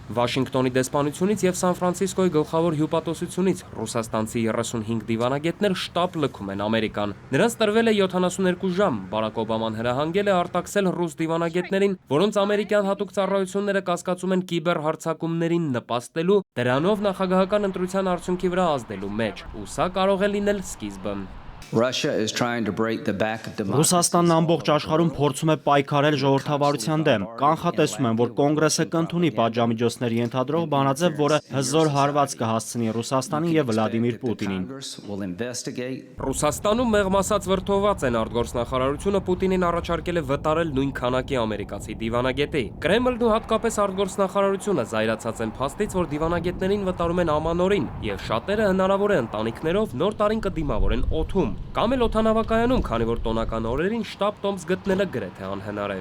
Վաշինգտոնի դեսպանությունից և Սան Ֆրանցիսկոյի գլխավոր հյուպատոսությունից ռուսաստանցի 35 դիվանագետներ շտապ լքում են Ամերիկան։ Նրանց տրվել է 72 ժամ։ Բարակ Օբաման հրահանգել է արտաքսել ռուս դիվանագետներին, որոնց ամերիկյան հատուկ ծառայությունները կասկածում են կիբերհարձակումներին նպաստելու, դրանով նախագահական ընտրության արդյունքի վրա ազդելու մեջ, ու սա կարող է լինել սկիզբը։ Ռուսաստանն ամբողջ աշխարհում փորձում է պայքարել ժողովրդավարության դեմ։ Կանխատեսում են, որ կոնգրեսը կընդունի պատժամիջոցներ ենթադրող բանաձև, որը հզոր հարված կհասցնի Ռուսաստանին եւ Վլադիմիր Պուտինին։ Ռուսաստանում մեղմ ասած վրդոված են, արտգործնախարարությունը Պուտինին առաջարկել է վտարել նույն քանակի ամերիկացի դիվանագետի։ Կրեմլն ու հատկապես արտգործնախարարությունը զայրացած են փաստից, որ դիվանագետներին վտարում են ամանորին, եւ շատերը հնարավոր է ընտանիքներով նոր տարին կդիմավորեն օդում կամ էլ օդանավակայանում, քանի որ տոնական օրերին շտապ տոմս գտնելը գրեթե անհնար է։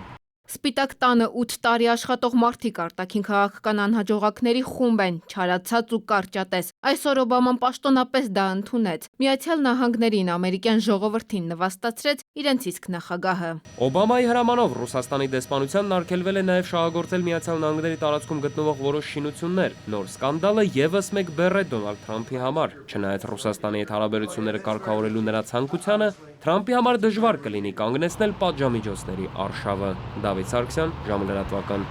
Սպիտակ տանը 8 տարի աշխատող մարդիկ արտաքին քաղաքական անհաջողակների խումբ են, չարացած ու կարճատես։ Այսօր Օբաման պաշտոնապես դա ընդունեց։ Միացյալ Նահանգներին ամերիկյան ժողովրդին նվաստացրեց իրենց իսկ նախագահը։ Օբամայի հրամանով Ռուսաստանի դեսպանությանն արգելվել է նաև շահագործել Միացյալ Նահանգների տարածքում գտնվող որոշ շինություններ։ Նոր սկանդալը եւս մեկ բեռ է Դոնալդ Թրամփի համար։ Չնայած Ռուսաստանի հետ հարաբերությունները կարգավորելու նրա ցանկությանը, Թրամփի համար դժվար կլինի կանգնեցնել պատժամիջոցների արշավը։ Դավիթ Սարգսյան, ժամը լրատվական։